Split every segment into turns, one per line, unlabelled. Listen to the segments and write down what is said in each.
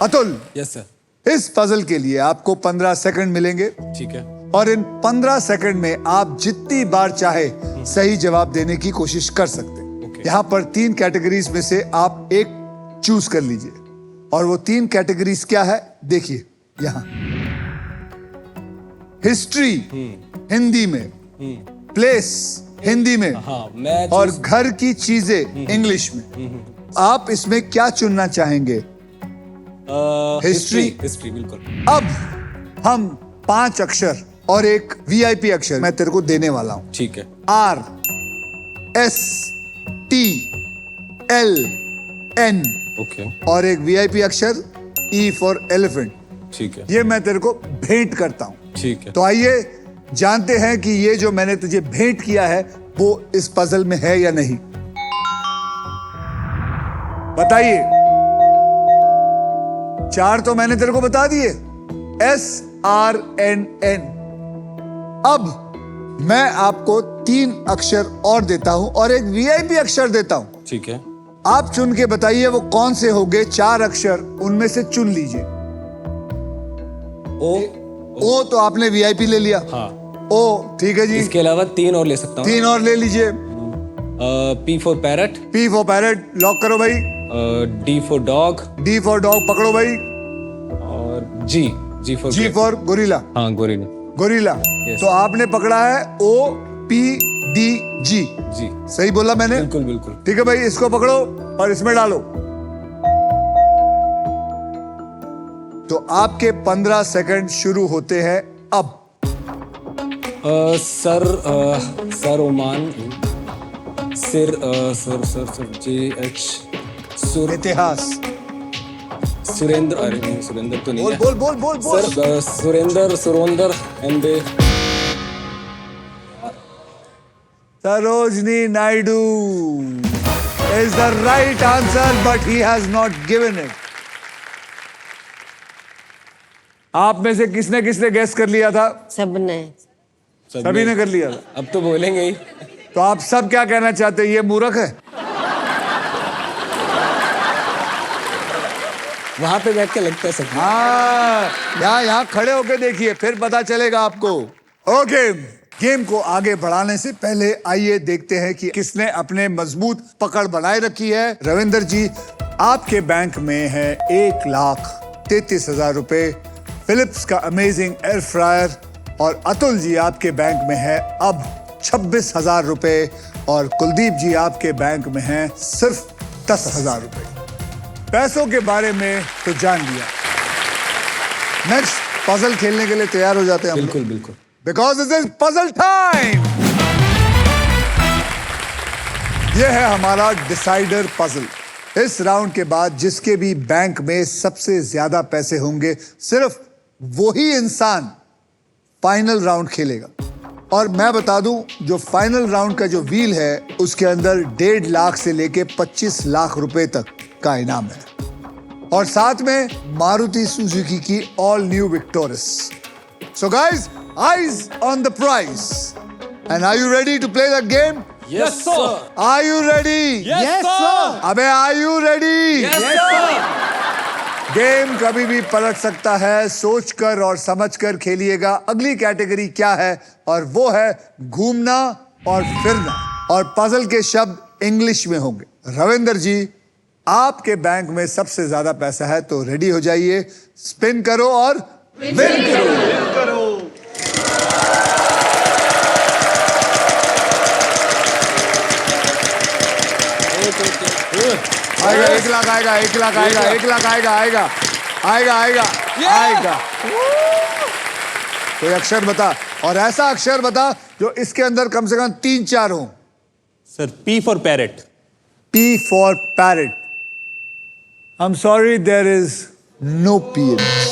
Atul,
yes sir.
इस puzzle के लिए आपको 15 सेकंड मिलेंगे
ठीक है।
और इन 15 सेकंड में आप जितनी बार चाहे सही जवाब देने की कोशिश कर सकते हैं। यहाँ पर 3 कैटेगरीज में से आप एक चूज कर लीजिए और वो 3 कैटेगरीज क्या है देखिए यहाँ। हिस्ट्री हिंदी में, प्लेस हिंदी में,
हाँ, मैं
और घर की चीजें इंग्लिश में। आप इसमें क्या चुनना चाहेंगे? हिस्ट्री।
हिस्ट्री बिल्कुल।
अब हम 5 अक्षर और एक वीआईपी अक्षर मैं तेरे को देने वाला हूं।
ठीक है।
RSTLN
okay.
और एक वीआईपी अक्षर E फॉर एलिफेंट।
ठीक है।
ये मैं तेरे को भेंट करता हूं।
ठीक है।
तो आइए जानते हैं कि ये जो मैंने तुझे भेंट किया है वो इस पजल में है या नहीं। बताइए। 4 तो मैंने तेरे को बता दिए, SRNN। अब मैं आपको 3 अक्षर और देता हूं और एक वीआईपी अक्षर देता हूं।
ठीक है।
आप चुन के बताइए वो कौन से होंगे 4 अक्षर, उनमें से चुन लीजिए। ओ तो आपने वीआईपी ले लिया।
हाँ।
ओ ठीक है जी।
इसके अलावा 3 और ले सकता हूँ।
3 और ले लीजिए।
P for parrot.
P for parrot lock करो भाई।
D for dog.
D for dog पकड़ो भाई।
और G for
G for gorilla.
हाँ, गोरिल्ला।
गोरिल्ला।
Yes.
तो आपने पकड़ा है OPDG।
जी।
सही बोला मैंने?
बिल्कुल बिल्कुल।
ठीक है भाई, इसको पकड़ो और इसमें डालो। तो आपके 15 सेकंड शुरू होते हैं अब।
Sir Oman. सर JH
इतिहास।
सुरेंद्र। अरे नहीं, सुरेंद्र तो नहीं
बोल
है।
बोल बोल बोल बोल।
Sir Surendra and
Sarojini Naidu is the right answer, but he has not given it. आप में से किसने किसने गैस कर लिया था?
सबने।
सभी ने कर लिया था।
अब तो बोलेंगे ही।
तो आप सब क्या कहना चाहते हैं? ये मूर्ख है?
वहां पे बैठ के लगता है सब।
हाँ, यहाँ खड़े होके देखिए, फिर पता चलेगा आपको। ओके, गेम को आगे बढ़ाने से पहले आइए देखते हैं कि किसने अपने मजबूत पकड़ बनाए रखी है। रविंदर जी, आपके बैंक में है 1,33,000 रुपए, फिलिप्स का अमेजिंग एयर फ्रायर, और अतुल जी आपके बैंक में है अब 26,000 रुपए, और कुलदीप जी आपके बैंक में है सिर्फ 10,000 रुपए। पैसों के बारे में तो जान लिया। नेक्स्ट पजल खेलने के लिए तैयार हो जाते हैं हम लोग?
बिल्कुल बिल्कुल।
Because this is puzzle time. यह है हमारा डिसाइडर पजल। इस राउंड के बाद जिसके भी बैंक में सबसे ज्यादा पैसे होंगे, सिर्फ वही इंसान फाइनल राउंड खेलेगा। और मैं बता दूं, जो फाइनल राउंड का जो व्हील है उसके अंदर 1.5 लाख से लेके 25 लाख रुपए तक का इनाम है, और साथ में मारुति सुजुकी की all new Victoris. So guys, eyes on the prize. And are you ready to play the game?
Yes sir.
Are you ready?
Yes sir.
अबे are you ready?
Yes sir.
Game कभी भी पलट सकता है, सोचकर और समझकर खेलिएगा। अगली कैटेगरी क्या है? और वो है घूमना और फिरना, और पजल के शब्द इंग्लिश में होंगे। रविंदर जी, आपके बैंक में सबसे ज्यादा पैसा है, तो रेडी हो जाइए, स्पिन करो और विन करो। आएगा 1 लाख, आएगा 1 लाख, आएगा 1 लाख, आएगा आएगा आएगा आएगा आएगा। कोई अक्षर बता, और ऐसा अक्षर बता जो इसके अंदर कम से कम 3-4 हो।
Sir P for parrot.
P for parrot. I am sorry, there is no P in this.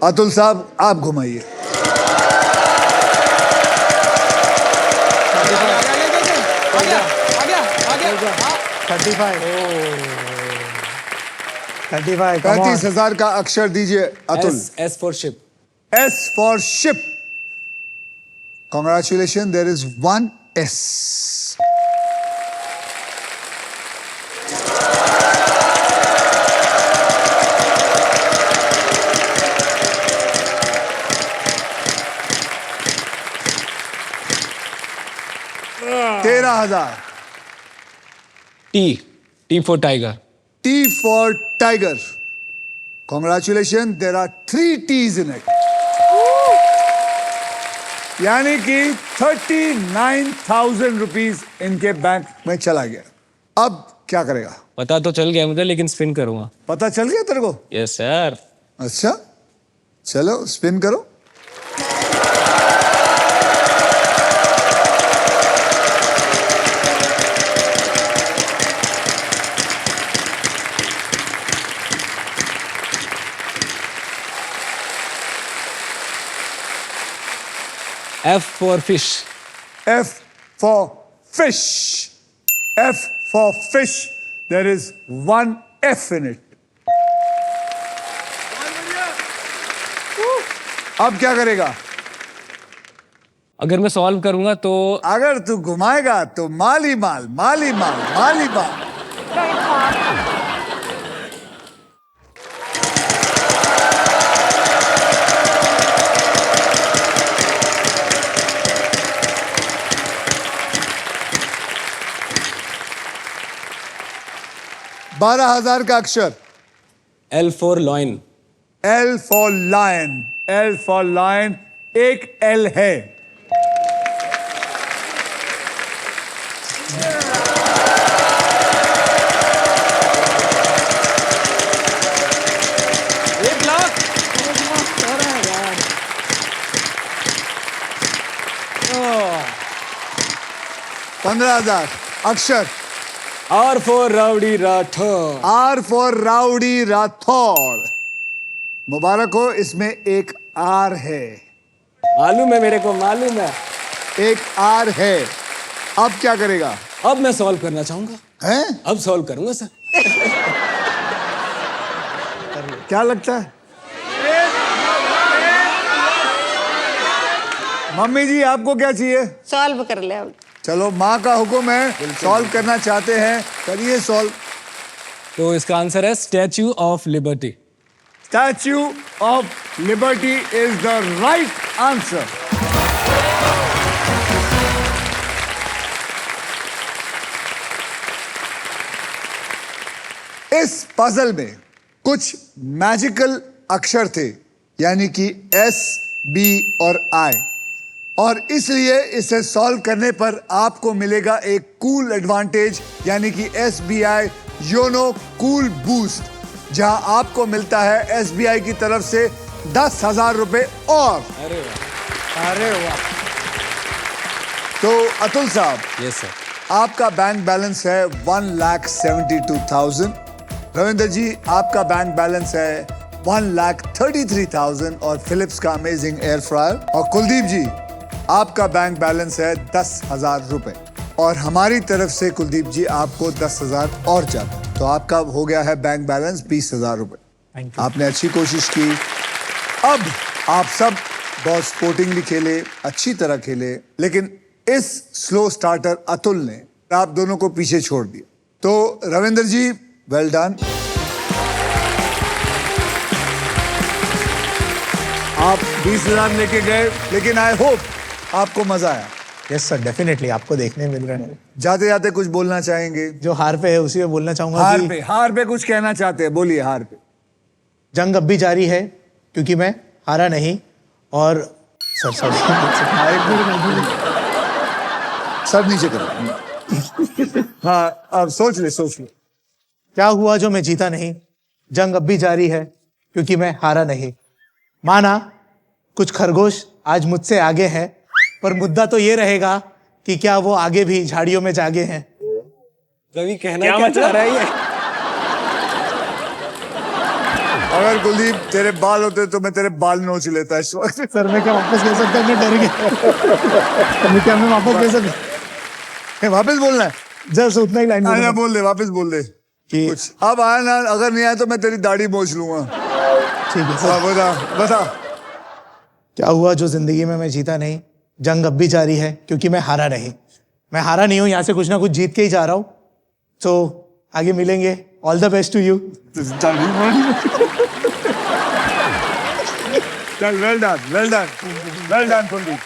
Atul साहब, आप घुमाइए।
आ गया।
35,000 का अक्षर दीजिए Atul.
S for ship.
S for ship. Congratulation, there is 1 S। 15,000.
T for tiger.
T for tiger. Congratulations, there are 3 T's in it. यानी कि 39,000 रुपीज इनके बैंक में चला गया. अब क्या करेगा?
पता तो चल गया मुझे, लेकिन स्पिन करूंगा.
पता चल गया तेरे को?
Yes sir.
अच्छा, चलो स्पिन करो.
F for fish.
F for fish. F for fish. There is 1 F in it. अब क्या करेगा?
अगर मैं सॉल्व करूंगा तो
अगर तू घुमाएगा तो माली माल, माली माल, माली माल. $12,000 का अक्षर.
L for loin.
L for lion. L for lion. एक L है. $15,000 अक्षर.
R for rowdy Rathore.
R for rowdy Rathore. मुबारक हो, इसमें एक R है.
मालूम है मेरे को, मालूम है.
एक R है. अब क्या करेगा?
अब मैं सॉल्व करना चाहूंगा.
हैं?
अब सॉल्व करूंगा सर.
क्या लगता है? मम्मी जी आपको क्या चाहिए?
सॉल्व कर ले अब.
चलो, माँ का हुक्म है, सॉल्व करना चाहते हैं, करिए सॉल्व.
तो इसका आंसर है statue of liberty.
Statue of liberty is the right answer. इस पजल में कुछ मैजिकल अक्षर थे, यानी कि S, B और I, और इसलिए इसे सॉल्व करने पर आपको मिलेगा एक कूल एडवांटेज, यानी कि SBI योनो कूल बूस्ट, जहां आपको मिलता है SBI की तरफ से 10,000 रुपए और.
अरे वाह.
अरे वाह. तो अतुल साहब,
यस सर.
आपका बैंक बैलेंस है 1,72,000. रविंद्र जी, आपका बैंक बैलेंस है 1,33,000 और फिलिप्स का अमेजिंग एयर फ्रायर. और कुलदीप जी, आपका बैंक बैलेंस है 10,000 रुपए. और हमारी तरफ से कुलदीप जी आपको 10,000 और जाता है. तो आपका हो गया है बैंक बैलेंस 20,000 रुपए. आपने अच्छी कोशिश की. अब आप सब बहुत स्पोर्टिंगली खेले, अच्छी तरह खेले, लेकिन इस स्लो स्टार्टर अतुल ने आप दोनों को पीछे छोड़ दिया. तो रविंद्र जी, वेल डन. आप 20,000 लेके गए, लेकिन आई होप आपको मजा आया.
यस सर, डेफिनेटली आपको देखने मिल रहा है.
जाते जाते कुछ बोलना चाहेंगे?
जो हार पे है उसी में बोलना चाहूंगा कि
हार पे कुछ कहना चाहते हैं, बोलिए. हार पे
जंग अब भी जारी है क्योंकि मैं हारा नहीं. और सर
सर नीचे करो. हाँ, अब सोच ले.
क्या हुआ जो मैं जीता नहीं. जंग अब भी जारी है क्योंकि मैं हारा नहीं. माना कुछ खरगोश आज मुझसे आगे हैं, पर मुद्दा तो ये रहेगा कि क्या वो आगे भी झाड़ियों में जागे हैं.
रवि कहना क्या चाह रहा है?
अगर कुलदीप तेरे बाल होते तो मैं तेरे बाल नोच लेता इस वक्त.
सर मैं क्या वापस कह सकता हूँ? मैं डर गया. क्या मैं वापस कह सकता?
वापस बोलना है.
जस्ट उतना ही लाइन
आना, बोल दे, वापस बोल दे
कि
कुछ. अब आया ना, अगर नहीं आया तो मैं तेरी दाढ़ी मोच लूंगा.
ठीक है
हाँ,
सर.
बता.
क्या हुआ जो जिंदगी में मैं जीता नहीं. जंग अब भी जारी है क्योंकि मैं हारा नहीं. मैं हारा नहीं हूं, यहाँ से कुछ ना कुछ जीत के ही जा रहा हूं. तो आगे मिलेंगे. All the best to you.
चल, वेल डन कुलदीप.